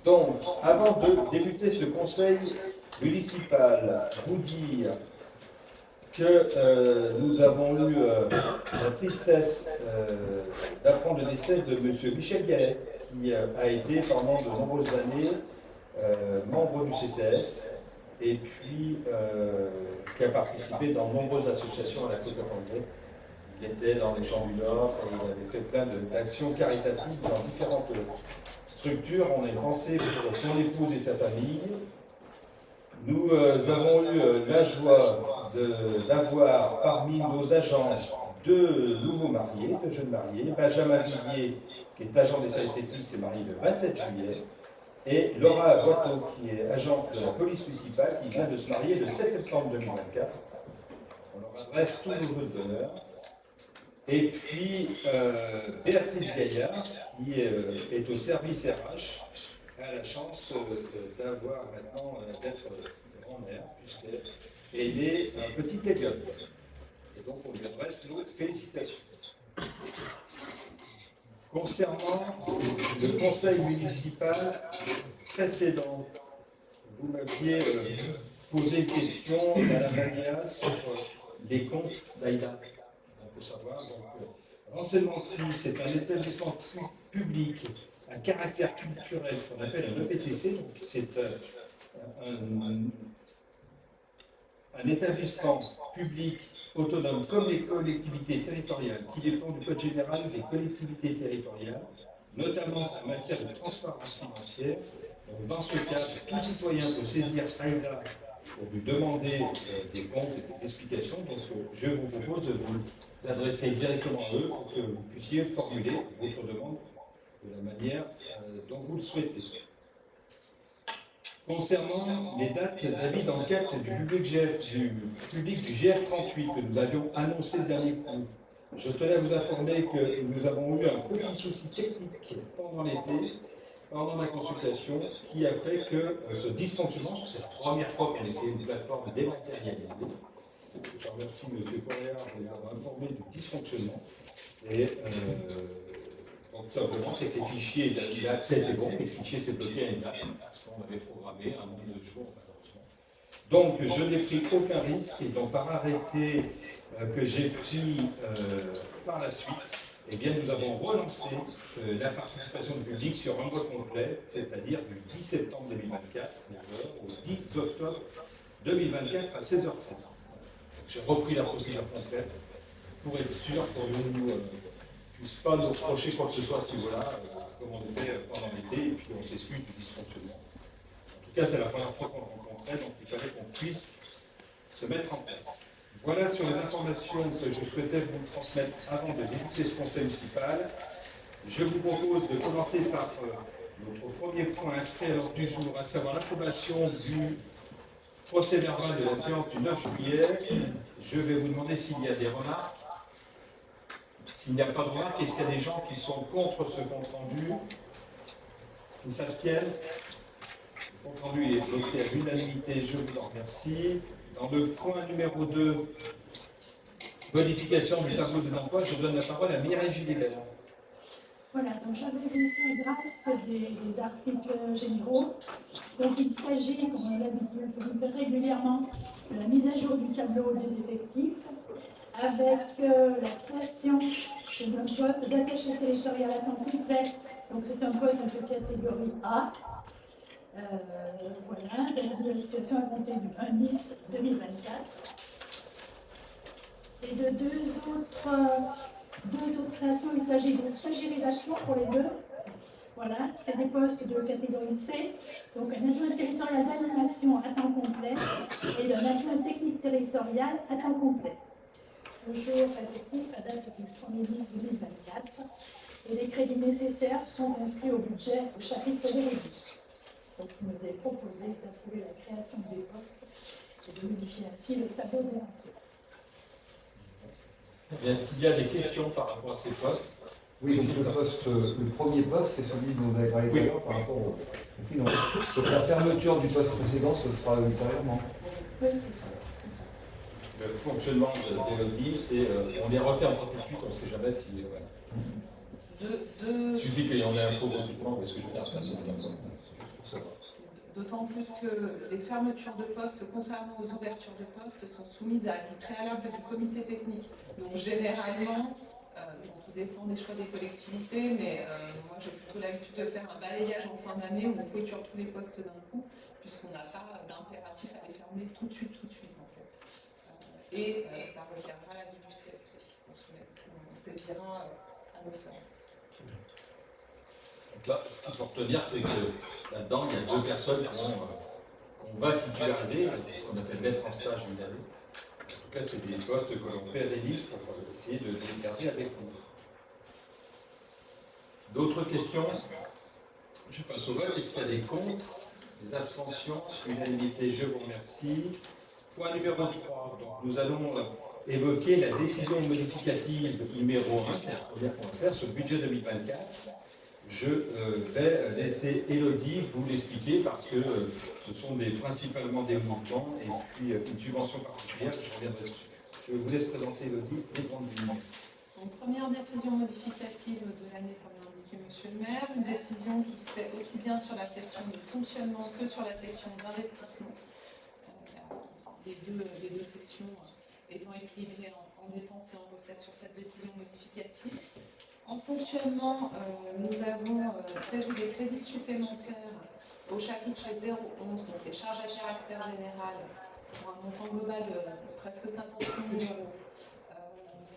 Donc, avant de débuter ce conseil municipal, vous dire que nous avons eu la tristesse d'apprendre le décès de M. Michel Gallet, qui a été pendant de nombreuses années membre du CCS et puis qui a participé dans de nombreuses associations à la Côte-Atlantique. Il était dans les Champs du Nord et il avait fait plein d'actions caritatives dans différentes structures. On a pensé pour son épouse et sa famille. Nous avons eu la joie d'avoir parmi nos agents deux nouveaux mariés, deux jeunes mariés. Benjamin Villiers, qui est agent des services techniques, s'est marié le 27 juillet. Et Laura Boiteau, qui est agente de la police municipale, qui vient de se marier le 7 septembre 2024. On leur adresse tous nos vœux de bonheur. Et puis Béatrice Gaillard, qui est au service RH, a la chance d'avoir maintenant d'être grand-mère, puisqu'elle est née un petit Kélion. Et donc on lui adresse nos félicitations. Concernant le conseil municipal précédent, vous m'aviez posé une question, Madame Mania, sur les comptes d'Aïda. On peut savoir, donc, Renseignement Prix, c'est un établissement public à caractère culturel qu'on appelle un EPCC. C'est un établissement public autonome comme les collectivités territoriales qui dépend du Code général des collectivités territoriales, notamment en matière de transparence financière. Donc, dans ce cadre, tout citoyen peut saisir AIDA pour lui demander des comptes et des explications. Donc, je vous propose de vous adresser directement à eux pour que vous puissiez formuler votre demande de la manière dont vous le souhaitez. Concernant les dates d'avis d'enquête du public du GF38 que nous avions annoncé le dernier coup, je tenais à vous informer que nous avons eu un petit souci technique pendant l'été, pendant ma consultation, qui a fait que ce dysfonctionnement, c'est la première fois qu'on essaie une plateforme dématérialisée. Je remercie M. Correa de nous avoir informé du dysfonctionnement. Et donc, tout simplement, c'est que les fichiers, l'accès était bon, mais le fichier s'est bloqué à une date, parce qu'on avait programmé un nombre de jours, malheureusement. Donc, je n'ai pris aucun risque, et donc, par arrêté que j'ai pris par la suite, eh bien, nous avons relancé la participation du public sur un mois complet, c'est-à-dire du 10 septembre 2024 au 10 octobre 2024 à 16h30. J'ai repris la procédure complète pour être sûr qu'on ne puisse pas nous reprocher quoi que ce soit à ce niveau-là, comme on était pendant l'été, et puis on s'excuse du dysfonctionnement. En tout cas, c'est la première fois qu'on le rencontrait, donc il fallait qu'on puisse se mettre en place. Voilà sur les informations que je souhaitais vous transmettre avant de débuter ce conseil municipal. Je vous propose de commencer par notre premier point inscrit à l'ordre du jour, à savoir l'approbation du procès verbal de la séance du 9 juillet. Je vais vous demander s'il y a des remarques. S'il n'y a pas de remarques, est-ce qu'il y a des gens qui sont contre ce compte-rendu, qui s'abstiennent? Le compte-rendu est voté à l'unanimité, je vous en remercie. Dans le point numéro 2, modification du tableau des emplois, je donne la parole à Mireille Gilibert. Voilà, donc j'avais fait grâce des articles généraux. Donc il s'agit, comme on l'a l'habitude de faire régulièrement, de la mise à jour du tableau des effectifs, avec la création d'un poste d'attaché territorial à temps complet. Donc c'est un poste de catégorie A. Voilà, de la situation à compter du 1-10-2024. Et de deux autres créations, il s'agit de stagiarisation pour les deux. Voilà, c'est des postes de catégorie C, donc un adjoint territorial d'animation à temps complet et un adjoint technique territorial à temps complet. Toujours effectif à date du 1er-10-2024. Et les crédits nécessaires sont inscrits au budget au chapitre 02. Donc il nous est proposé d'approuver la création des postes et de modifier ainsi le tableau des emplois. Est-ce qu'il y a des questions par rapport à ces postes? Oui, donc le premier poste, c'est celui dont vous avez parlé tout à l'heure par rapport au financement. Donc la fermeture du poste précédent se fera ultérieurement. Oui, c'est ça. Le fonctionnement d'Elodie, c'est on les refermera tout de suite, on ne sait jamais si. Il suffit qu'il y en ait un faux recrutement, parce que je veux dire, personne ne pour savoir. D'autant plus que les fermetures de postes, contrairement aux ouvertures de postes, sont soumises à l'avis préalable du comité technique. Donc généralement, tout dépend des choix des collectivités, mais moi j'ai plutôt l'habitude de faire un balayage en fin d'année où on clôture tous les postes d'un coup, puisqu'on n'a pas d'impératif à les fermer tout de suite en fait. Et ça requierdra l'avis du CST. On saisira un auteur. Donc là, ce qu'il faut retenir, c'est que là-dedans, il y a 2 personnes qu'on va titulariser, c'est ce qu'on appelle mettre en stage une année. En tout cas, c'est des postes que l'on pérennise pour essayer de les garder avec nous. D'autres questions? Je passe au vote. Est-ce qu'il y a des contre, des abstentions, unanimité? Je vous remercie. Point numéro 3. Donc, nous allons évoquer la décision modificative numéro 1, c'est la première qu'on va faire sur le budget 2024. Je vais laisser Élodie vous l'expliquer parce que ce sont principalement des mouvements et puis une subvention particulière, je reviendrai dessus. Je vous laisse présenter Élodie les grandes lignes. Donc, première décision modificative de l'année, comme l'a indiqué Monsieur le maire, une décision qui se fait aussi bien sur la section de fonctionnement que sur la section d'investissement. Les deux sections étant équilibrées en dépenses et en recettes sur cette décision modificative. En fonctionnement, nous avons prévu des crédits supplémentaires au chapitre 011, donc les charges à caractère général, pour un montant global de presque 50 000 €,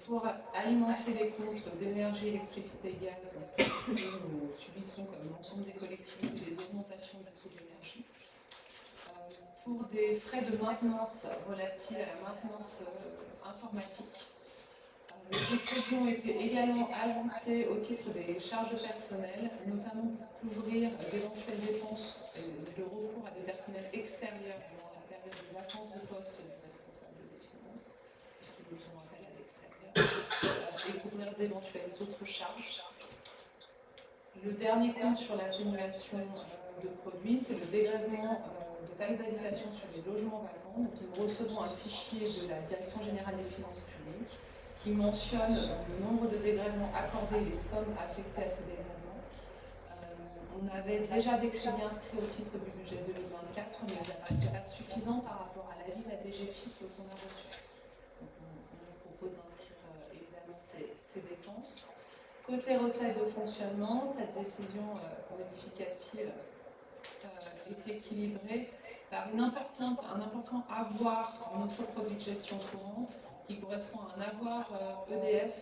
pour alimenter les comptes d'énergie, électricité et gaz, puisque nous subissons, comme l'ensemble des collectivités, des augmentations du coût de l'énergie. Pour des frais de maintenance relatifs à la maintenance informatique. Les crédits ont été également ajoutés au titre des charges de personnel, notamment pour couvrir d'éventuelles dépenses de recours à des personnels extérieurs durant la période de vacances de poste du responsable des finances, puisque nous faisons appel à l'extérieur, et couvrir d'éventuelles autres charges. Le dernier compte sur l'atténuation de produits, c'est le dégrèvement de taxes d'habitation sur les logements vacants. Donc, nous recevons un fichier de la Direction générale des finances publiques qui mentionne le nombre de dégrèvements accordés, les sommes affectées à ces dégrèvements. On avait déjà des crédits inscrits au titre du budget 2024, mais ce n'est pas suffisant par rapport à l'avis de la DGFiP qu'on a reçu. Donc, on vous propose d'inscrire évidemment ces dépenses. Côté recettes de fonctionnement, cette décision modificative est équilibrée par un important avoir en notre produit de gestion courante qui correspond à un avoir EDF.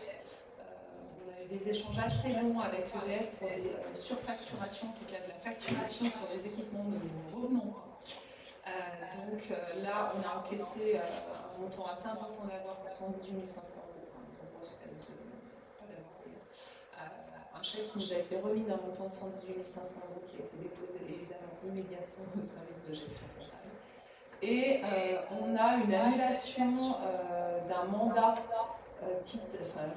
On a eu des échanges assez longs avec EDF pour des surfacturations, en tout cas de la facturation sur des équipements dont nous revenons. Donc là, on a encaissé un montant assez important d'avoir pour 118 500 €. Un chèque qui nous a été remis d'un montant de 118 500 € qui a été déposé évidemment immédiatement au service de gestion comptable. Et on a une annulation d'un mandat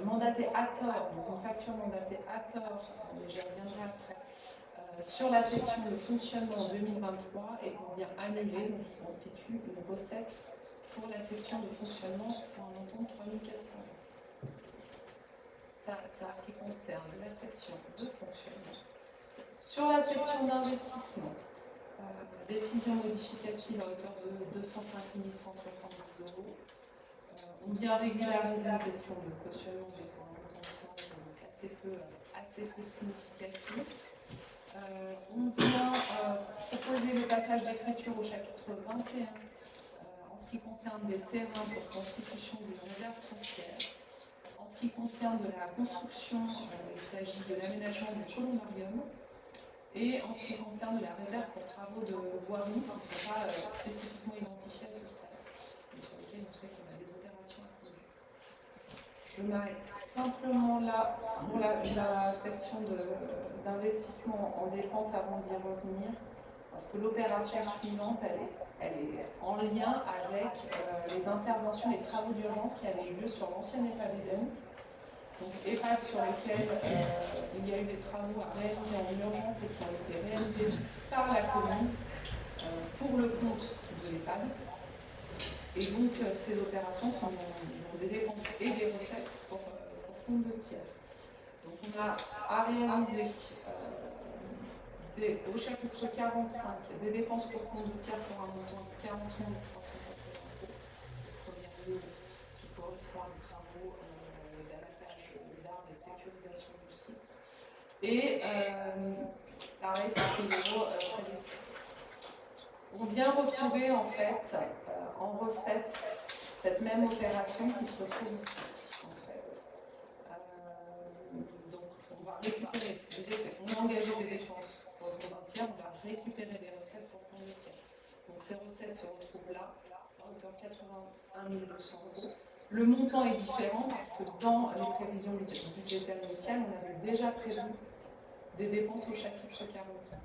mandaté à tort, donc une facture mandatée à tort, mais j'y reviendrai après, sur la section de fonctionnement en 2023 et qu'on vient annuler, donc qui constitue une recette pour la section de fonctionnement pour un montant de 3 400 €. Ça, c'est en ce qui concerne la section de fonctionnement. Sur la section d'investissement, décision modificative à hauteur de 205 170 €. On vient régulariser une question de cautionnement de un montant de 100 €, donc assez peu significatif. On vient proposer le passage d'écriture au chapitre 21 en ce qui concerne des terrains pour constitution d'une réserve foncière. En ce qui concerne de la construction, il s'agit de l'aménagement du columbarium. Et en ce qui concerne la réserve pour travaux de voirie qui ne sont pas spécifiquement identifiés à ce stade, et sur lesquels on sait qu'on a des opérations à conduire. Je m'arrête simplement là pour la section d'investissement en défense avant d'y revenir, parce que l'opération suivante, elle est en lien avec les interventions, les travaux d'urgence qui avaient eu lieu sur l'ancienne EHPAD Eden. Donc EHPAD sur lesquels il y a eu des travaux à réaliser en urgence et qui ont été réalisés par la commune pour le compte de l'EHPAD. Et donc ces opérations sont des dépenses et des recettes pour compte de tiers. Donc on a à réaliser au chapitre 45, des dépenses pour conductière pour un montant de 40 380 €, première ligne qui correspond à des travaux d'abattage d'arbres et de sécurisation du site. Et pareil, c'est un euros frais d'études. On vient retrouver en fait en recette cette même opération qui se retrouve ici. En fait. Donc on va récupérer, l'idée c'est qu'on a engagé des dépenses pour le compte d'un tiers, on va récupérer des recettes pour le compte du tiers. Donc ces recettes se retrouvent là, à hauteur de 81 200 €. Le montant est différent parce que dans les prévisions budgétaires initiales, on avait déjà prévu des dépenses au chapitre 45.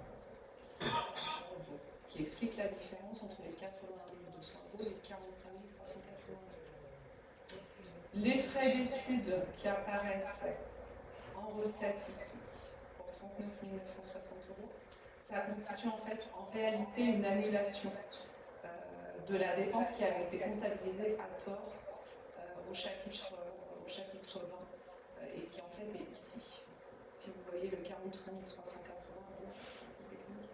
Ce qui explique la différence entre les 81 200 € et les 45 380 €. Les frais d'études qui apparaissent en recette ici, pour 39 960 €, ça constitue en fait en réalité une annulation de la dépense qui avait été comptabilisée à tort au chapitre 20 et qui en fait est ici. Si vous voyez le 43 380 €, c'est un peu technique.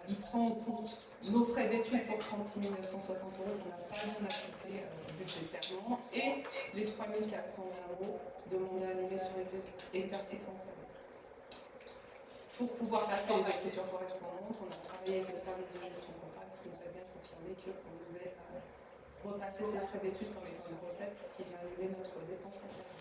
Il prend en compte nos frais d'études pour 36 960 € qu'on n'a pas bien appliqué budgétairement et les 3 420 € de mandat annulé sur les exercices antérieurs. Pour pouvoir passer les écritures correspondantes, on a travaillé avec le service de gestion comptable qui nous a bien confirmé qu'on devait repasser ces frais d'études comme étant une recette, ce qui va annuler notre dépense comptable.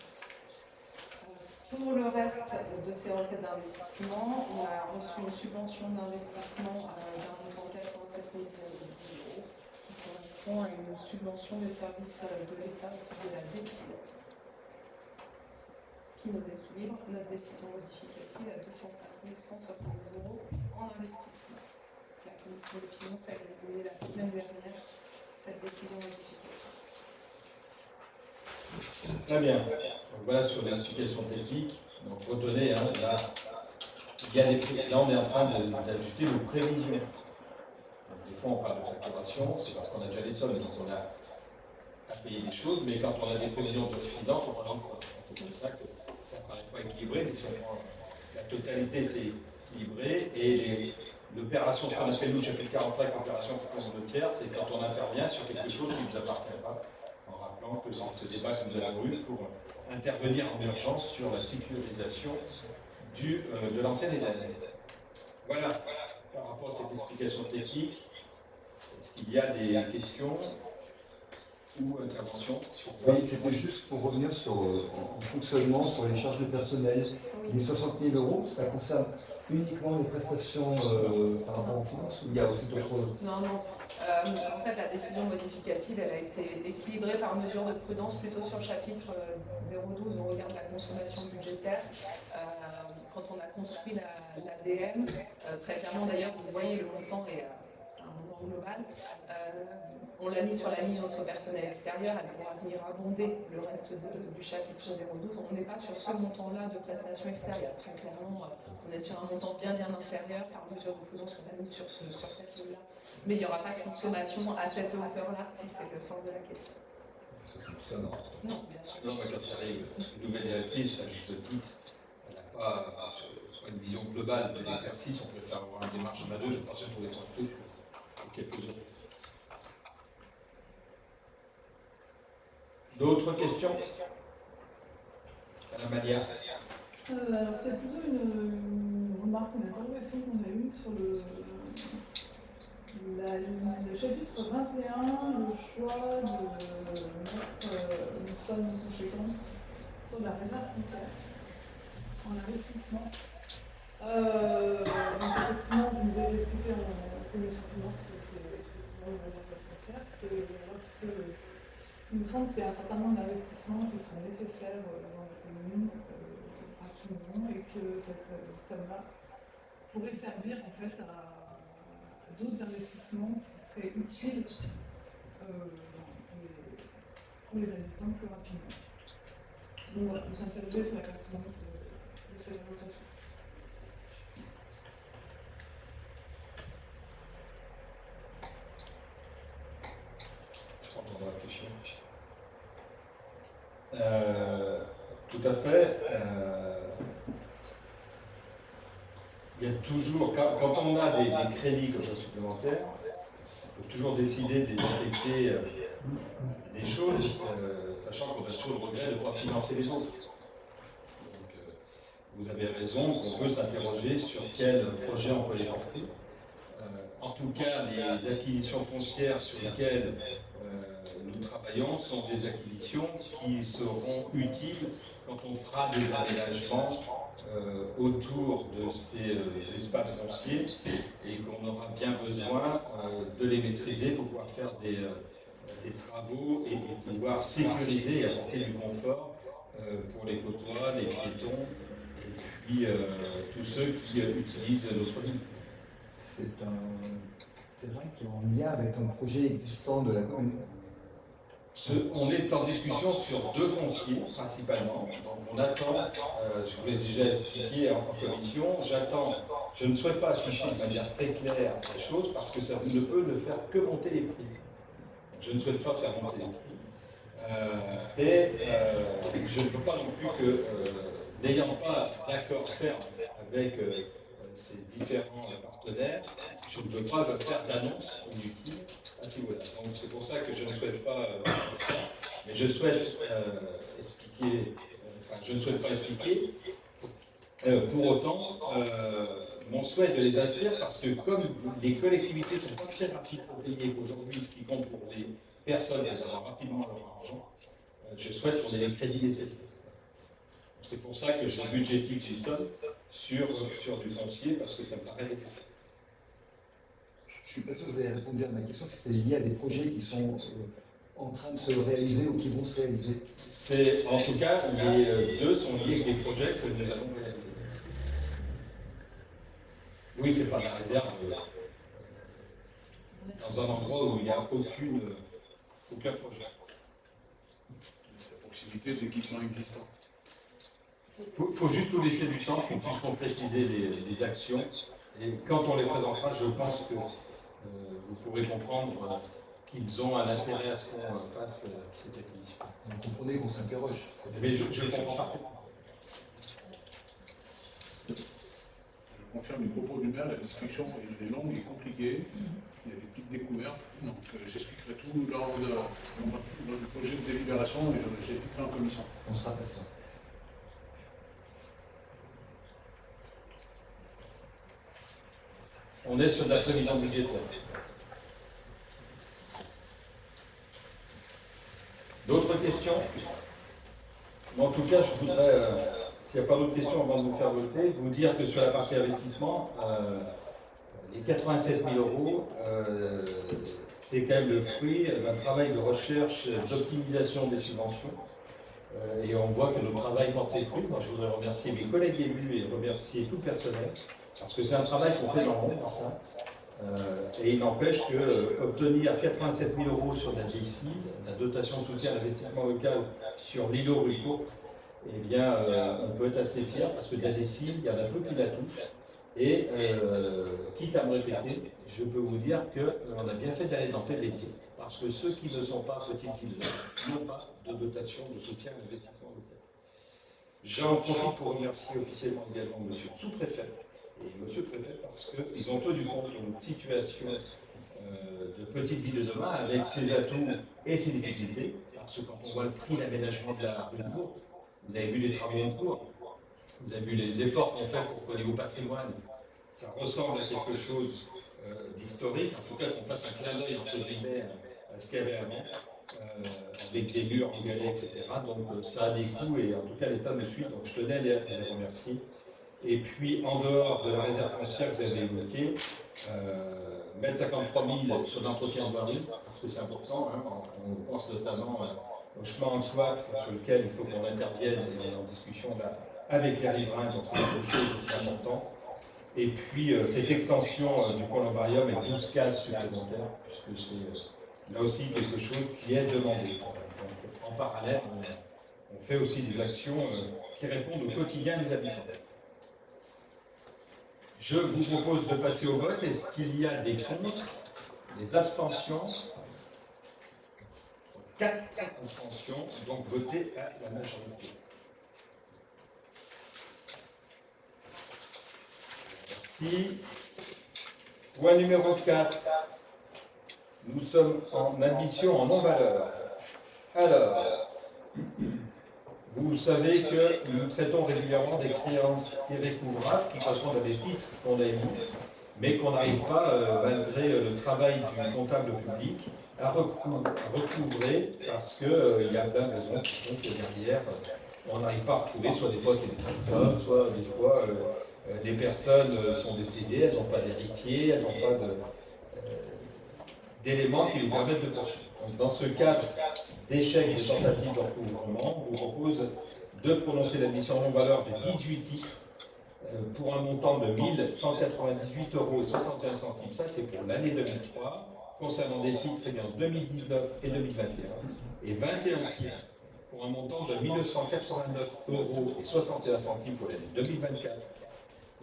Pour le reste de ces recettes d'investissement, on a reçu une subvention d'investissement d'un montant de 87 010 € qui correspond à une subvention des services de l'État au titre de la DSIL. Ce qui nous équilibre notre décision modificative à 205 170 € en investissement. La Commission des finances a examiné la semaine dernière cette décision modificative. Très bien. Donc voilà sur l'explication technique. Donc retenez, hein, là, on est en train d'ajuster nos prévisions. Donc, des fois, on parle de facturation, c'est parce qu'on a déjà les sommes, donc on a à payer des choses, mais quand on a des prévisions déjà suffisantes, on prend en compte. C'est comme ça que ça ne paraît pas équilibré, mais si on prend la totalité, c'est équilibré. Et l'opération, ce qu'on appelle nous, chapitre 45, opération de tiers, c'est quand on intervient sur quelque chose qui ne nous appartient pas. En rappelant que c'est ce débat que nous avons eu pour intervenir en urgence sur la sécurisation de l'ancienne EDAN. Voilà, par rapport à cette explication technique, est-ce qu'il y a des questions ou interventions? Oui, c'était juste pour revenir sur en fonctionnement, sur les charges de personnel. Les 60 000 €, ça concerne uniquement les prestations par rapport aux finances ou il y a aussi d'autres... Non, non. En fait, la décision modificative, elle a été équilibrée par mesure de prudence plutôt sur le chapitre 012 au regard de la consommation budgétaire. Quand on a construit l'ADM, très clairement d'ailleurs, vous voyez le montant et c'est un montant global. On l'a mis sur la ligne notre personnel extérieur, elle pourra venir abonder le reste du chapitre 012. On n'est pas sur ce montant-là de prestations extérieures. Très clairement, on est sur un montant bien inférieur par mesure de prudence qu'on a mis sur cette ligne-là. Mais il n'y aura pas de consommation à cette hauteur-là, si c'est le sens de la question. Non, bien sûr. Non, quand il arrive une nouvelle directrice, à juste titre, elle n'a pas une vision globale de l'exercice, on peut faire avoir une démarche de manœuvre, pas se trouver coincé pour quelques heures. D'autres questions? Madame Malia. Alors, c'est plutôt une remarque, une interrogation qu'on a eue sur le chapitre 21, le choix de mettre une somme conséquente sur la réserve foncière en investissement. Donc, effectivement, vous nous avez expliqué en commission finance que c'est effectivement une réserve foncière. Il me semble qu'il y a un certain nombre d'investissements qui sont nécessaires dans la commune rapidement et que cette somme-là pourrait servir en fait à d'autres investissements qui seraient utiles pour les habitants plus rapidement. Donc voilà, nous sommes interrogés sur la pertinence de cette votation. Je crois qu'on va réfléchir. Tout à fait. il y a toujours, quand on a des crédits comme ça supplémentaires, il faut toujours décider de les affecter des choses, sachant qu'on a toujours le regret de ne pas financer les autres. Donc, vous avez raison qu'on peut s'interroger sur quel projet on peut les porter. En tout cas, les acquisitions foncières sur lesquelles nous travaillons sont des acquisitions qui seront utiles quand on fera des aménagements autour de ces espaces fonciers et qu'on aura bien besoin de les maîtriser pour pouvoir faire des travaux et pouvoir sécuriser et apporter du confort pour les côtois, les piétons et puis tous ceux qui utilisent notre ville. C'est un terrain qui est en lien avec un projet existant de la commune. On est en discussion sur 2 fonciers principalement. Donc on attend, je vous l'ai déjà expliqué en commission, je ne souhaite pas afficher de manière très claire les choses parce que ça ne peut ne faire que monter les prix. Je ne souhaite pas faire monter les prix. Je ne veux pas non plus que, n'ayant pas d'accord ferme avec ces différents partenaires, je ne veux pas faire d'annonce inutile à ce niveau-là. Donc c'est pour ça que je ne souhaite pas ça, mais je souhaite expliquer, je ne souhaite pas expliquer. Pour autant, mon souhait de les inscrire, parce que comme les collectivités ne sont pas très rapides pour payer, qu'aujourd'hui ce qui compte pour les personnes, c'est d'avoir rapidement leur argent, je souhaite qu'on ait les crédits nécessaires. C'est pour ça que je budgétise une somme sur du foncier, parce que ça me paraît nécessaire. Je ne suis pas sûr que vous avez répondu à ma question, si c'est lié à des projets qui sont en train de se réaliser ou qui vont se réaliser. En tout cas, les 2 sont liés avec des projets que nous allons réaliser. Oui, c'est pas la réserve dans un endroit où il n'y a aucun projet. C'est la proximité de l'équipement existant. Il faut juste nous laisser du temps qu'on puisse concrétiser les actions. Et quand on les présentera, je pense que vous pourrez comprendre qu'ils ont un intérêt à ce qu'on fasse cette acquisition. Vous comprenez qu'on s'interroge. Mais je le comprends parfaitement. Je confirme les propos du maire, la discussion est longue et compliquée. Il y a des petites découvertes. Donc j'expliquerai tout lors du projet de délibération et j'expliquerai en commission. On sera patient. On est sur de la prévision budgétaire. D'autres questions? En tout cas, je voudrais, s'il n'y a pas d'autres questions avant de vous faire voter, vous dire que sur la partie investissement, les 87 000 €, c'est quand même le fruit d'un travail de recherche, d'optimisation des subventions. Et on voit que notre travail porte ses fruits. Moi, je voudrais remercier mes collègues élus et remercier tout le personnel, parce que c'est un travail qu'on fait dans l'ombre, ça. Et il n'empêche qu'obtenir 87 000 € sur la DSIL, la dotation de soutien à l'investissement local sur l'îlot rue Courte, eh bien, on peut être assez fier parce que de la DSIL, il y en a peu qui la touchent. Et quitte à me répéter, je peux vous dire qu'on a bien fait d'aller dans tel métier. Parce que ceux qui ne sont pas petites villes n'ont pas de dotation de soutien à l'investissement local. J'en profite pour remercier officiellement également M. le sous-préfet et M. le préfet parce qu'ils ont tenu compte d'une situation de petite ville de demain avec ses atouts et ses difficultés. Parce que quand on voit le prix d'aménagement de la rue de Bourg, vous avez vu les travaux en cours, vous avez vu les efforts qu'on fait pour qu'au niveau patrimoine, ça ressemble à quelque chose d'historique, en tout cas qu'on fasse un clin d'œil entre guillemets à ce qu'il y avait avant, avec des murs en galets, etc. Donc ça a des coûts et en tout cas l'État me suit, donc je tenais à les remercier. Et puis en dehors de la réserve foncière que vous avez évoquée, mettre 53 000 sur l'entretien de voirie, parce que c'est important, hein, on pense notamment au chemin en cloître sur lequel il faut qu'on intervienne et on est en discussion là, avec les riverains, donc c'est quelque chose important. Et puis cette extension du columbarium avec 12 cases supplémentaires, puisque c'est là aussi quelque chose qui est demandé. Donc, en parallèle, on fait aussi des actions qui répondent au quotidien des habitants. Je vous propose de passer au vote. Est-ce qu'il y a des contre, des abstentions? 4 abstentions, donc votez à la majorité. Merci. Merci. Point numéro 4. Nous sommes en admission en non-valeur. Alors, vous savez que nous traitons régulièrement des créances irrécouvrables qui correspondent à des titres qu'on a émis, mais qu'on n'arrive pas, malgré le travail du comptable public, à recouvrer parce qu'il y a plein de raisons qui font que derrière, on n'arrive pas à retrouver, soit des fois c'est des personnes, soit des fois les personnes sont décédées, elles n'ont pas d'héritier, elles n'ont pas d'éléments qui nous permettent de poursuivre. Donc, dans ce cadre d'échec de tentative de recouvrement, on vous propose de prononcer l'admission en non-valeur de 18 titres pour un montant de 1 198,61 € et ça, c'est pour l'année 2003, concernant des titres en 2019 et 2021, et 21 titres pour un montant de 1 189,61 € pour l'année 2024.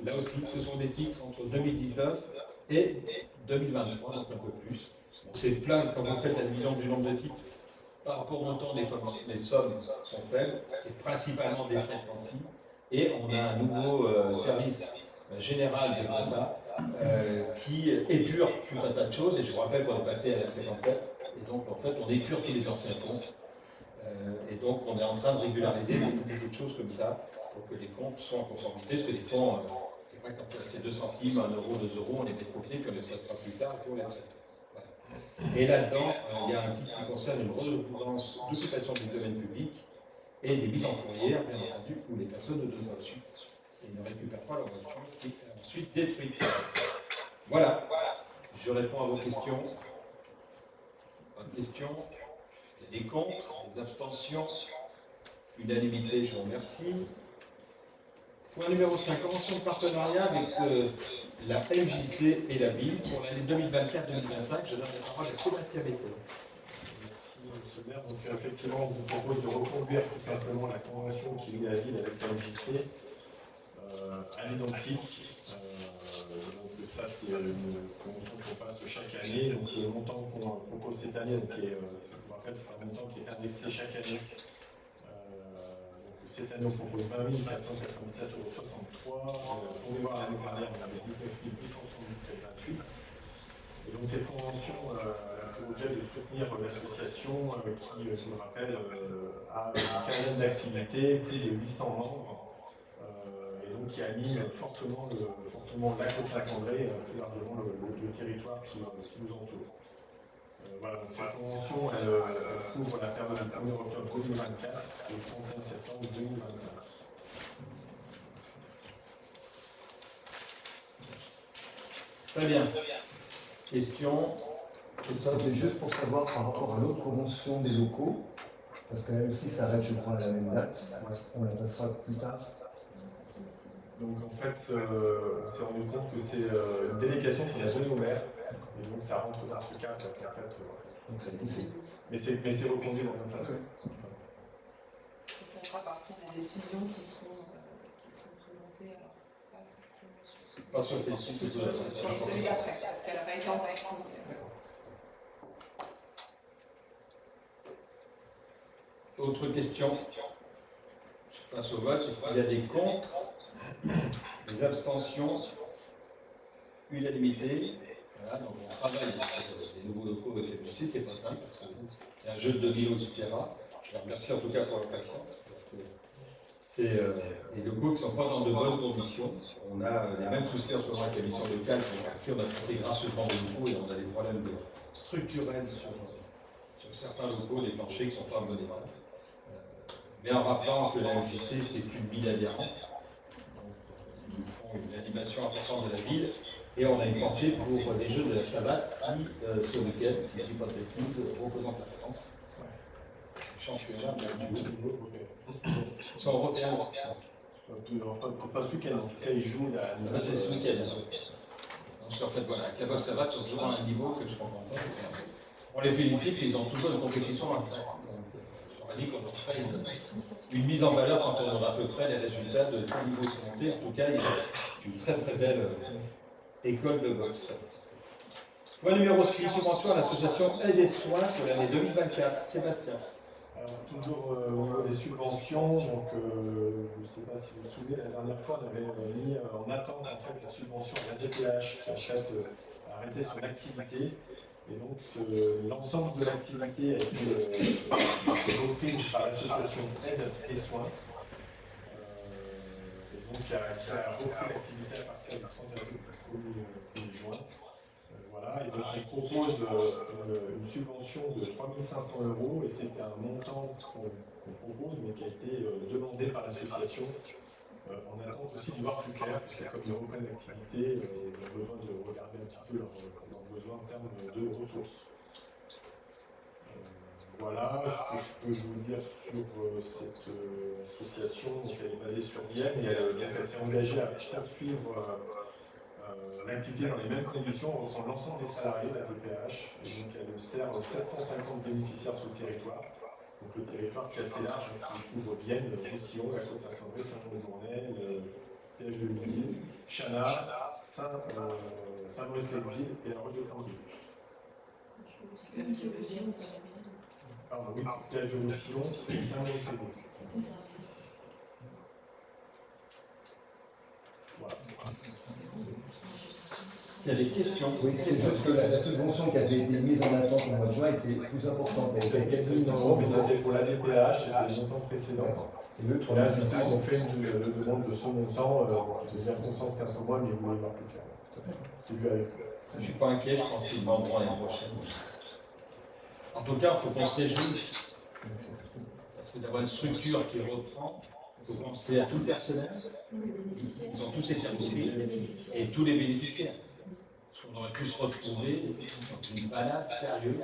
Là aussi, ce sont des titres entre 2019 et 2023, donc un peu plus. C'est plein, quand vous faites la division du nombre de titres, par rapport au montant des sommes sont faibles, c'est principalement des frais de quanti, et on a un nouveau service général de compta qui épure tout un tas de choses, et je vous rappelle qu'on est passé à l'M57, et donc en fait on épure tous les anciens comptes, et donc on est en train de régulariser beaucoup de choses comme ça, pour que les comptes soient en conformité, parce que des fois, c'est vrai, quand il reste 2 centimes, 1 euro, 2 euros, on les met de côté, puis on les traitera plus tard, et puis on les traite. Et là-dedans, il y a un titre qui concerne une redevance d'occupation du domaine public et des mises en fourrière, bien entendu, où les personnes ne donnent pas suite et ne récupèrent pas leur voiture qui est ensuite détruite. Voilà, je réponds à vos questions. Pas de questions? Il y a des contre, des abstentions, unanimité, je vous remercie. Point numéro 5, convention de partenariat avec la MJC et la ville pour l'année 2024-2025. Je donne la parole à Sébastien Béthel. Merci, monsieur le maire. Donc, effectivement, on vous propose de reconduire tout simplement la convention qui lie la ville avec la MJC à l'identique. Donc, ça, c'est une convention qu'on passe chaque année. Donc, le montant qu'on propose cette année, je vous rappelle, c'est un montant qui est indexé chaque année. Cette année, on propose 20 487,63 €. Pour les voir, l'année dernière, on avait 19 877,28 €. Et donc, cette convention a pour objet de soutenir l'association qui, je vous le rappelle, a une quinzaine d'activités, plus de 800 membres, et donc qui anime fortement la Côte-Saint-André, plus largement le territoire qui nous entoure. Voilà, donc cette convention elle couvre la période du 1er octobre 2024 et le 31 septembre 2025. Très bien. Question? Ça, c'est juste pour savoir par rapport à l'autre convention des locaux, parce que même si ça arrête, je crois, à la même date, on la passera plus tard. Donc en fait, on s'est rendu compte que c'est une délégation qu'on a donnée au maire, et donc ça rentre dans ce cadre. Donc, en fait, donc ça a été fait. Mais c'est reconduit de la même façon. Et ça fera partie des décisions qui seront présentées, alors pas forcément sur celui d'après, parce qu'elle n'a pas été encore signée. Autre question? Je passe au vote. Est-ce qu'il y a des contre? Des abstentions? Unanimité? Voilà, donc on travaille sur des nouveaux locaux avec les MJC, c'est pas simple parce que c'est un jeu de domino, etc. Je les remercie en tout cas pour leur patience parce que c'est des locaux qui ne sont pas dans de bonnes conditions. On a les mêmes soucis en ce moment avec la mission locale qui on a traité gracieusement des locaux et on a des problèmes structurels sur certains locaux, des planchers qui ne sont pas en bon état. Mais en rappelant que la MJC c'est plus de 1000 adhérents, donc ils nous font une animation importante de la ville. Et on a une pensée pour les Jeux de la savate qui, ce week-end, si je ne dis pas de bêtises, représentent la France. Championnat du niveau européen. Ils sont européens. Pas ce week-end, en tout cas, ils jouent la. C'est ce week-end. Parce qu'en fait, voilà, avec la boxe savate, ils sont toujours à un niveau que je comprends pas. On les félicite, mais ils ont toujours une compétition après. On a dit qu'on leur ferait une mise en valeur quand on aura à peu près les résultats de tous les niveaux surmontés. En tout cas, c'est une très très belle école de boxe. Point numéro 6, subvention à l'association Aide et Soins pour l'année 2024. Sébastien. Alors, toujours au niveau des subventions, donc je ne sais pas si vous vous souvenez, la dernière fois on avait mis en attente en fait la subvention de la DPH qui en fait a arrêté son activité. Et donc l'ensemble de l'activité a été reprise par l'association Aide et Soins. Et donc qui a repris l'activité à partir du 1er juin. Voilà, et donc on propose une subvention de 3 500 € et c'est un montant qu'on propose mais qui a été demandé par l'association en attente aussi d'y voir plus clair, puisque comme ils reprennent l'activité, ils ont besoin de regarder un petit peu leurs besoins en termes de ressources. Voilà ce que je peux vous dire sur cette association. Donc elle est basée sur Vienne et elle s'est engagée à poursuivre l'activité dans les mêmes conditions, on reprend l'ensemble des salariés de la DPH, et donc elle sert 750 bénéficiaires sur le territoire. Donc le territoire qui est assez large, qui couvre Vienne, Roussillon, la Côte-Saint-André, Saint-Jean-de-Journay, le Piège de l'Île, Chana, Saint-Maurice-l'Exil et la Roche de Cambly. Pardon, oui, Piège de Roussillon et Saint-Maurice-l'Exil. Voilà. Il y a des questions. Oui, c'est juste que la subvention qui avait été mise en attente au mois de juin était plus importante. Elle était 4 700 500 €, mais c'était pour la DPH, c'était le montant précédent. Et le 3 Là, 500, ils ont fait une demande de ce montant, ils faisaient conscience qu'un peu moins, mais ils voulaient voir plus clair. C'est vu avec eux. Je ne suis pas inquiet, je pense qu'ils demanderont l'année prochaine. En tout cas, il faut qu'on se réjouisse. Parce que d'avoir une structure qui reprend, il faut penser à tout le personnel. Ils ont tous été repris et tous les bénéficiaires. On aurait pu se retrouver dans une balade sérieuse.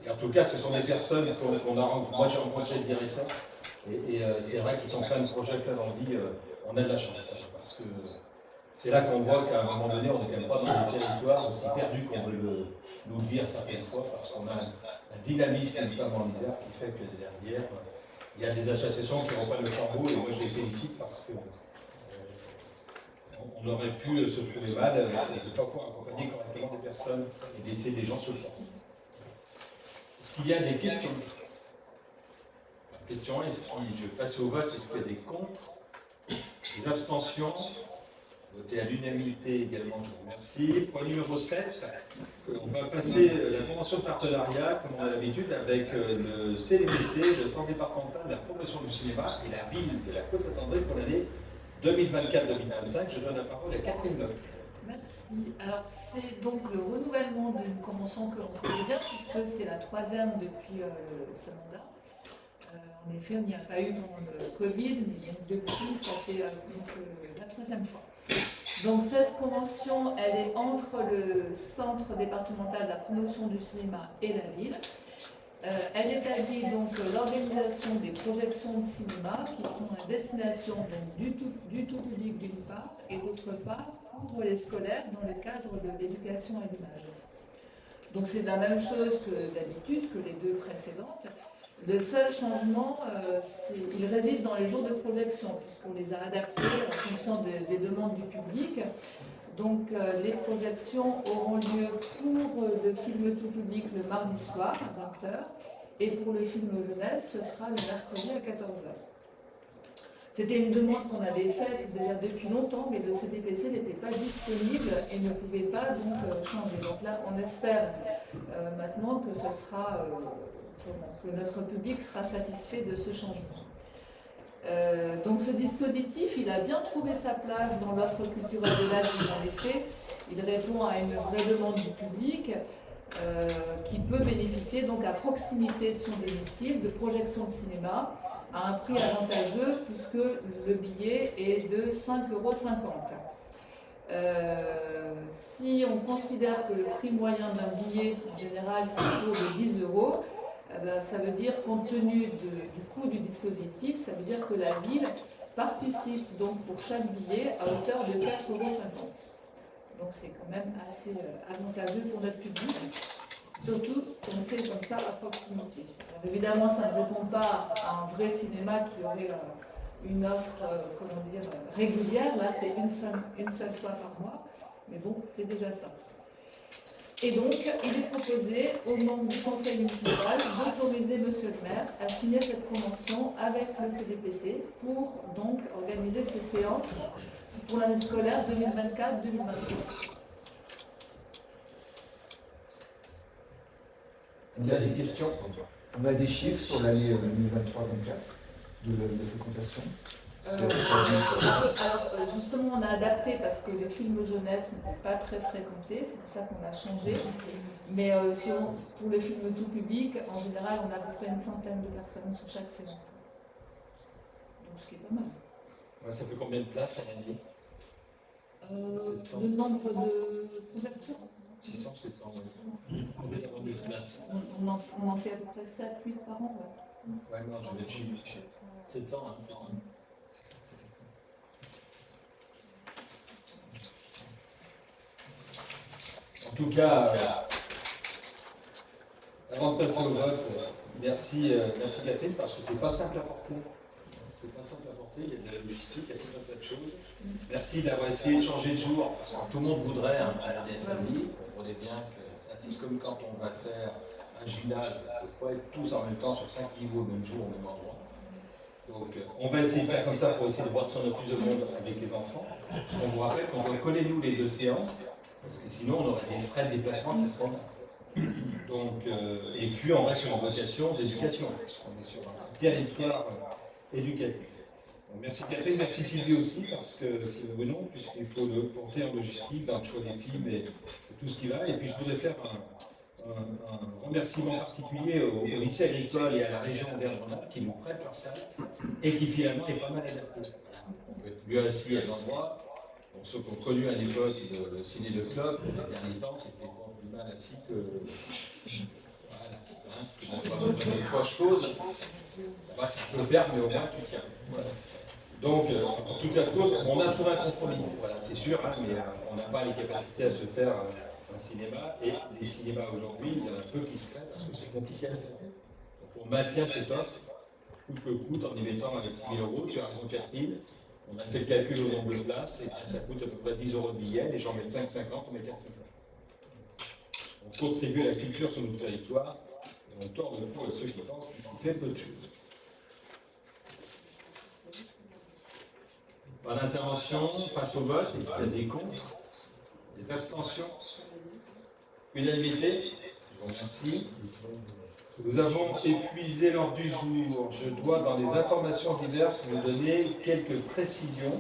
Et en tout cas, ce sont des personnes qu'on a rencontrées. Moi, j'ai rencontré le directeur. Et c'est vrai qu'ils sont plein de projets, plein d'envie. On a de la chance. Parce que c'est là qu'on voit qu'à un moment donné, on n'est quand même pas dans un territoire aussi perdu qu'on veut nous le dire certaines fois. Parce qu'on a un dynamisme, notamment en Isère, qui fait que derrière, il y a des associations qui reprennent le flambeau. Et moi, je les félicite parce que on aurait pu se trouver mal de ne pas pouvoir accompagner correctement des personnes et laisser des gens se faire. Est-ce qu'il y a des questions? Question 1, je vais passer au vote. Est-ce qu'il y a des contre? Des abstentions? Voté à l'unanimité également, je vous remercie. Point numéro 7, on va passer la convention de partenariat, comme on a l'habitude, avec le CDBC, le Centre départemental de la promotion du cinéma et la ville de la Côte-Saint-André pour l'année 2024-2025. Je donne la parole à Catherine Locke. Merci. Alors, c'est donc le renouvellement d'une convention que l'on connaît bien, puisque c'est la 3e depuis ce mandat. En effet, il n'y a pas eu pendant le Covid, mais depuis, ça fait la 3e fois. Donc, cette convention, elle est entre le Centre départemental de la promotion du cinéma et la ville. Elle établit donc l'organisation des projections de cinéma qui sont à destination donc, du tout public d'une part et d'autre part pour les scolaires dans le cadre de l'éducation à l'image. Donc c'est la même chose que d'habitude, que les deux précédentes. Le seul changement, il réside dans les jours de projection puisqu'on les a adaptés en fonction des demandes du public. Donc les projections auront lieu pour le film tout public le mardi soir à 20h et pour le film jeunesse, ce sera le mercredi à 14h. C'était une demande qu'on avait faite déjà depuis longtemps, mais le CDPC n'était pas disponible et ne pouvait pas donc changer. Donc là, on espère maintenant que ce sera, que notre public sera satisfait de ce changement. Donc ce dispositif, il a bien trouvé sa place dans l'offre culturelle de la ville. En effet, il répond à une vraie demande du public qui peut bénéficier donc à proximité de son domicile de projections de cinéma à un prix avantageux puisque le billet est de 5,50 €. Si on considère que le prix moyen d'un billet en général c'est autour de 10 €, ça veut dire, compte tenu du coût du dispositif, ça veut dire que la ville participe donc pour chaque billet à hauteur de 4,50 €. Donc c'est quand même assez avantageux pour notre public, surtout quand c'est comme ça à proximité. Alors évidemment, ça ne répond pas à un vrai cinéma qui aurait une offre régulière. Là, c'est une seule fois par mois, mais bon, c'est déjà ça. Et donc, il est proposé aux membres du conseil municipal d'autoriser monsieur le maire à signer cette convention avec le CDPC pour donc organiser ces séances pour l'année scolaire 2024-2025. Il y a des questions? On a des chiffres sur l'année 2023-2024 de fréquentation. Alors justement, on a adapté parce que les films jeunesse n'étaient pas très fréquentés, c'est pour ça qu'on a changé. Mais pour les films tout public, en général, on a à peu près une centaine de personnes sur chaque séance. Donc ce qui est pas mal. Ouais, ça fait combien de places à l'année? Le nombre de couvertures 600, 700, ouais. Combien de places? on en fait à peu près 7-8 par an. Ouais, non, je vais dire 700, hein, 700. En tout cas, avant de passer au vote, merci Catherine, parce que c'est pas simple à porter. C'est pas simple à porter, il y a de la logistique, il y a tout un tas de choses. Merci d'avoir essayé de changer de jour, parce que tout le monde voudrait un RDSMI. Vous comprenez bien que c'est comme quand on va faire un gymnase, il ne faut pas être tous en même temps sur 5 niveaux au même jour, au même endroit. Donc on va essayer de faire comme ça pour essayer de voir si on a plus de monde avec les enfants. Parce qu'on vous rappelle qu'on doit coller nous les deux séances, parce que sinon on aurait des frais de déplacement qui seraient là. Donc, et puis on reste sur une vocation d'éducation, parce qu'on est sur un territoire éducatif. Donc, merci Catherine, merci Sylvie aussi, parce que c'est le bon nom, puisqu'il faut le porter en logistique, dans le choix des films et tout ce qui va. Et puis je voudrais faire un remerciement particulier au lycée agricole et à la région Auvergne-Rhône-Alpes qui nous prêtent leur salle et qui finalement est pas mal adaptée. On peut être mieux assis à l'endroit. Donc ceux qui ont connu à l'époque le ciné de club, les derniers temps, qui étaient pas plus mal assis que. Voilà. Hein, fois je pose, bah, ça peut faire, mais au moins tu tiens. Voilà. Donc, en tout cas de cause, on a trouvé un compromis. Voilà, c'est sûr, hein, mais on n'a pas les capacités à se faire un cinéma. Et les cinémas aujourd'hui, il y en a peu qui se créent parce que c'est compliqué à faire. Donc, on maintient cette offre, coûte que coûte, en y mettant avec 6 000 €. Tu as raison, Catherine. On a fait le calcul au nombre de places, et ça coûte à peu près 10 € de billet. Les gens mettent 5,50, on met 4,50. On contribue à la culture sur notre territoire et on tord le cou à ceux qui pensent qu'il s'y fait peu de choses. Pas d'intervention, passe au vote. Est-ce qu'il y a des contre? Des abstentions? Unanimité? Je vous remercie. Nous avons épuisé l'ordre du jour. Je dois, dans les informations diverses, vous donner quelques précisions.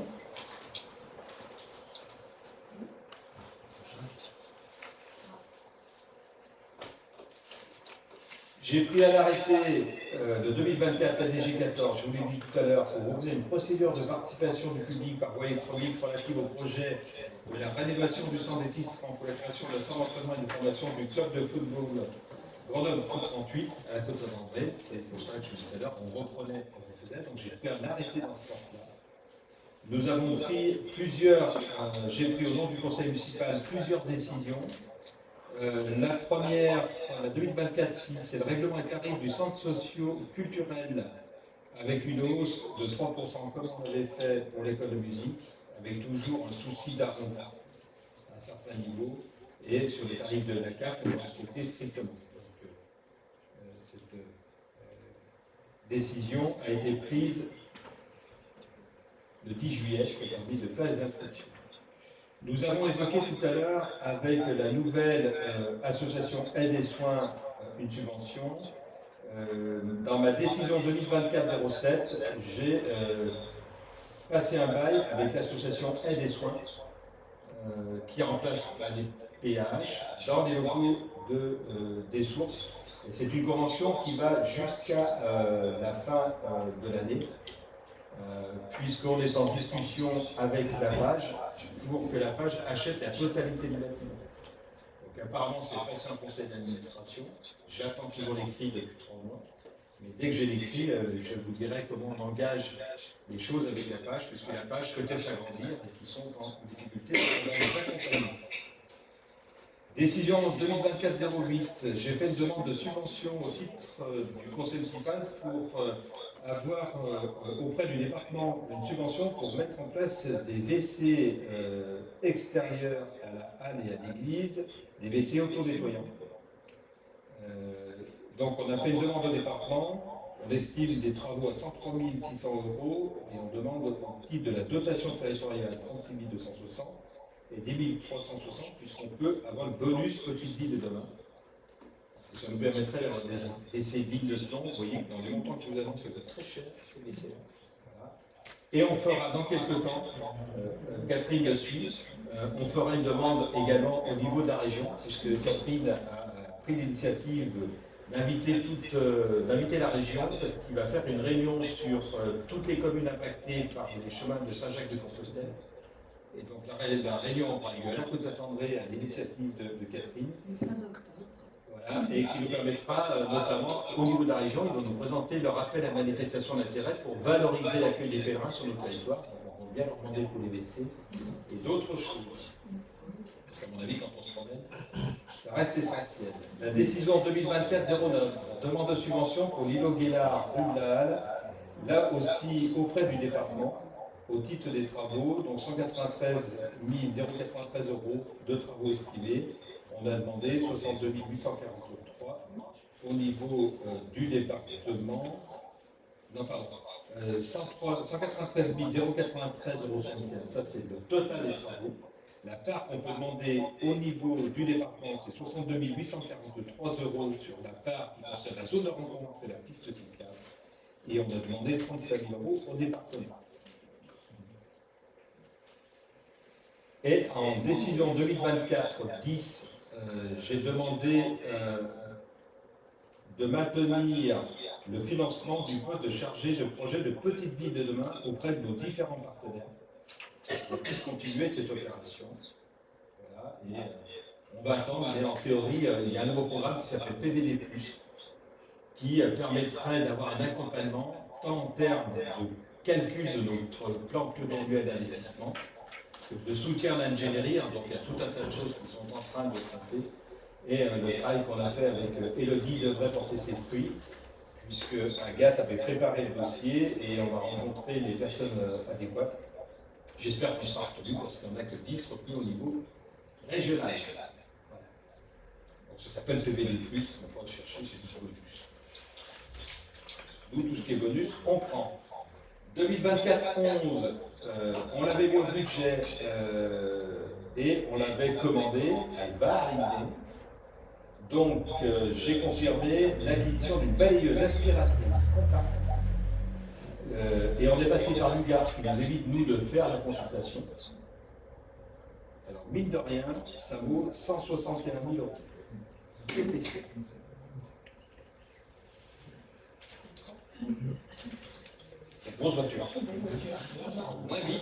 J'ai pris à l'arrêté de 2024 la DG 14, je vous l'ai dit tout à l'heure, pour ouvrir une procédure de participation du public par voie électronique relative au projet de la rénovation du centre des tisserands pour la création d'un centre d'entraînement et de formation du club de football Grenoble Foot 38 à la côte d'André. C'est pour ça que je vous dis tout à l'heure qu'on reprenait ce qu'on faisait, donc j'ai pris un arrêté dans ce sens-là. Nous avons pris j'ai pris au nom du conseil municipal plusieurs décisions. La première, la 2024-6, c'est le règlement tarif du centre socio-culturel avec une hausse de 3%, comme on l'avait fait pour l'école de musique, avec toujours un souci d'arrondissement à certains niveaux, et sur les tarifs de la CAF, on doit respecter strictement. Donc, cette décision a été prise le 10 juillet, ce qui a permis de faire les inscriptions. Nous avons évoqué tout à l'heure avec la nouvelle association Aide et Soins une subvention. Dans ma décision 2024-07, j'ai passé un bail avec l'association Aide et Soins qui remplace la PAH dans les locaux des sources. C'est une convention qui va jusqu'à la fin de l'année. Puisqu'on est en discussion avec la page pour que la page achète la totalité du bâtiment. Donc apparemment c'est passé un conseil d'administration, j'attends toujours l'écrit depuis 3 mois, mais dès que j'ai l'écrit, je vous dirai comment on engage les choses avec la page, puisque la page souhaitait s'agrandir et qui sont en difficulté dans les accompagnements. Décision 2024-08, j'ai fait une demande de subvention au titre du conseil municipal pour avoir auprès du département une subvention pour mettre en place des WC extérieurs à la halle et à l'église des WC auto-nettoyants. Donc on a fait une demande au département, on estime des travaux à 103 600 € et on demande au titre de la dotation territoriale 36 260 et 10 360 puisqu'on peut avoir le bonus petite ville de demain. Parce que ça nous permettrait d'avoir des essais villes de ce nom. Vous voyez que dans les montants que je vous annonce, ça coûte très cher, ces essais. Voilà. Et on fera dans quelques temps, Catherine suit, on fera une demande également au niveau de la région, puisque Catherine a pris l'initiative d'inviter la région, parce qu'il va faire une réunion sur toutes les communes impactées par les chemins de Saint-Jacques-de-Compostelle. Et donc la réunion aura lieu à la Côte-Saint-André à l'initiative de Catherine. Le 15 octobre. Voilà, et qui nous permettra notamment au niveau de la région, ils vont nous présenter leur appel à manifestation d'intérêt pour valoriser l'accueil des pèlerins sur nos territoires. On va bien leur demander pour les WC et d'autres choses. Parce qu'à mon avis, quand on se promène, ça reste essentiel. La décision 2024-09, demande de subvention pour l'îlot Guélard, rue de la Halle, là aussi auprès du département, au titre des travaux, donc 193 093 € de travaux estimés. On a demandé 62 843 au niveau du département. Non, pardon. 193 093 €. Ça, c'est le total des travaux. La part qu'on peut demander au niveau du département, c'est 62 843 € sur la part qui concerne la zone de rencontre et la piste cyclable. Et on a demandé 35 000 € au département. Et en décision 2024-10, j'ai demandé de maintenir le financement du poste de chargé de projet de petite ville de demain auprès de nos différents partenaires. On puisse continuer cette opération. Voilà, et on va attendre, mais en théorie, il y a un nouveau programme qui s'appelle PVD+, qui permettrait d'avoir un accompagnement tant en termes de calcul de notre plan pluriannuel d'investissement, de soutien à l'ingénierie, donc il y a tout un tas de choses qui sont en train de se monter. Et le travail qu'on a fait avec Élodie devrait porter ses fruits, puisque Agathe avait préparé le dossier et on va rencontrer les personnes adéquates. J'espère qu'on sera retenu parce qu'il n'y en a que 10 retenus au niveau régional. Voilà. Donc ça s'appelle PVD+, on pourra le chercher, c'est du bonus. Nous, tout ce qui est bonus, on prend. 2024-11, on l'avait mis au budget et on l'avait commandé, elle va arriver. Donc j'ai confirmé l'acquisition d'une balayeuse aspiratrice compacte. Et on est passé par l'UGAR, ce qui nous évite, nous, de faire la consultation. Alors, mine de rien, ça vaut 161 000 €. GPC. C'est une grosse voiture. Ouais, oui,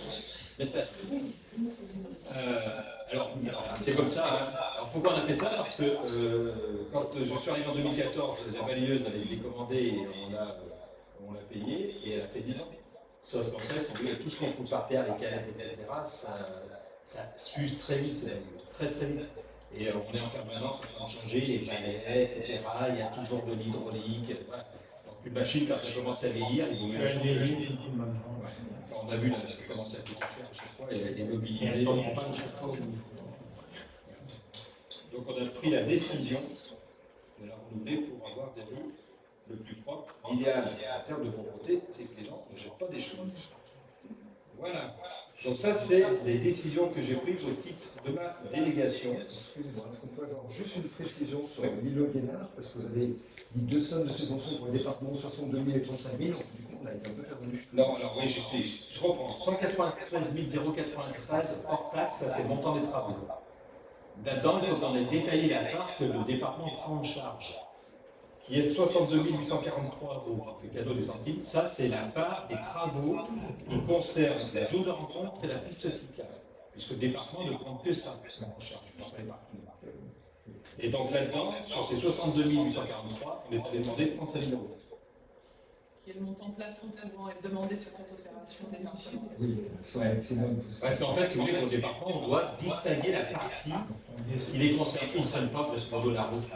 mais ça se peut. Alors, c'est comme ça. Hein. Alors, pourquoi on a fait ça? Parce que quand je suis arrivé en 2014, la balayeuse avait été commandée et on l'a payée et elle a fait 10 ans. Sauf qu'en fait, tout ce qu'on trouve par terre, les canettes, etc., ça s'use très vite, très très vite. Et on est en permanence en train de changer les balais, etc. Il y a toujours de l'hydraulique. Voilà. Donc une machine, quand elle commence à vieillir, il vaut mieux la changer. Quand on a vu, là, ça commence à coûter cher à chaque fois et elle est mobilisée. Donc on a pris la décision de la renouveler pour avoir des rues le plus propre. L'idéal en termes de propreté, c'est que les gens ne jettent pas des choses. Voilà. Donc ça, c'est les décisions que j'ai prises au titre de ma délégation. Excusez-moi, est-ce qu'on peut avoir juste une précision sur l'îlot Guénard, parce que vous avez dit 2 sommes de subvention pour le département, 62 000 et 35 000, donc du coup on a été un peu perdu. Non, alors oui, je reprends. 193 093 hors taxe, ça c'est le montant des travaux. Là-dedans, il faut qu'on ait détaillé la part que le département prend en charge, qui est 62 843 €. Je fais cadeau des centimes. Ça, c'est la part des travaux qui concernent la zone de rencontre et la piste cyclable, puisque le département ne prend que ça en charge, par les partenaires. Et donc là-dedans, sur ces 62 843, on est allé demander 35 000 €. Qui est le montant plafond qui va être demandé sur cette opération d'énergie. Oui, c'est bon. Parce qu'en fait, si vous voulez, pour le département, on doit distinguer la partie qui les concerne. Ils ne prennent pas que ce de la route.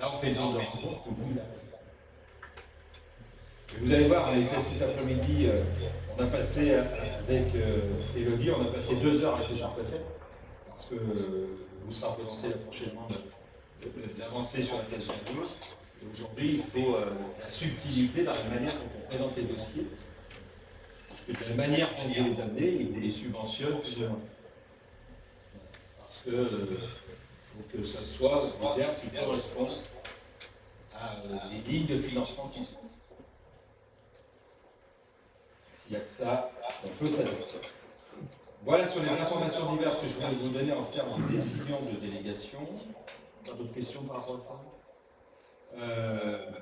Là, on fait une zone de rencontre. Vous allez voir, on a été cet après-midi, on a passé avec Élodie, on a passé 2 heures avec le sous-préfet. parce que vous sera présenté là prochainement l'avancée sur la case diagnose. Et aujourd'hui, il faut la subtilité dans la manière dont on présente les dossiers. Parce que de la manière dont vous les amenez, ils vous les subventionnent plus ou moins. Parce que faut que ça soit des termes qui correspondent à les lignes de financement qui sont. S'il n'y a que ça, on peut s'adapter. Voilà sur les informations diverses que je voulais vous donner en termes de décision de délégation. Pas d'autres questions par rapport à ça?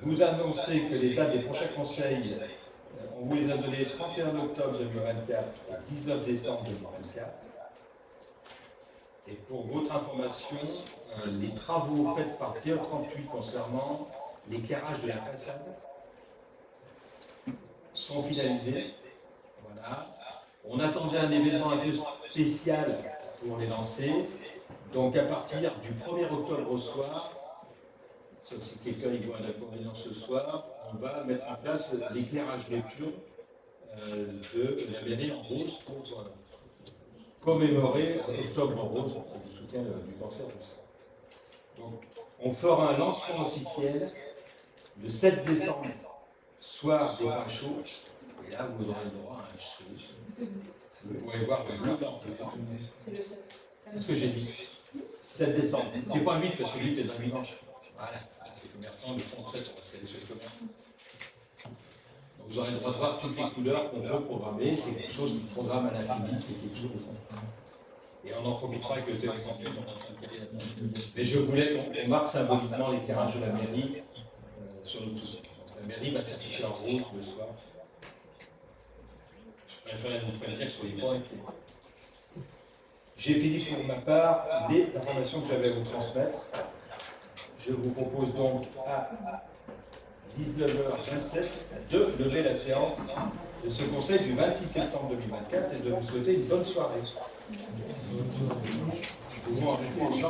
Vous annoncez que les dates des prochains conseils, on vous les a données 31 octobre 2024 et 19 décembre 2024. Et pour votre information, les travaux faits par PO38 concernant l'éclairage de la façade sont finalisés. Voilà. On attendait un événement un peu spécial pour les lancer. Donc à partir du 1er octobre au soir, sauf si quelqu'un y voit un inconvénient ce soir, on va mettre en place l'éclairage nocturne de la mairie en rose pour commémorer Octobre rose, le soutien du cancer du sein. Donc on fera un lancement officiel le 7 décembre, soir des pains chauds, et là vous aurez le droit à un show. Vous pourrez voir le jour. C'est le 7. C'est ce que j'ai dit. 7 décembre. C'est pas un 8 parce que le 8 est un dimanche. Voilà. Les commerçants le font 7, on va se caler sur les commerçants. Donc vous aurez le droit de voir toutes les couleurs qu'on peut programmer. C'est quelque chose qui se programme à l'infini, c'est quelque chose. Et on en profitera avec le TO38, on est en train de caler là-dedans. Mais je voulais qu'on marque symboliquement l'éclairage de la mairie sur notre soutien. Donc la mairie va s'afficher en rose le soir. Je préférais vous prévenir sur les points, etc. J'ai fini pour ma part les informations que j'avais à vous transmettre. Je vous propose donc à 19h27 de lever la séance de ce conseil du 26 septembre 2024 et de vous souhaiter une bonne soirée. Vous m'en arrêtez.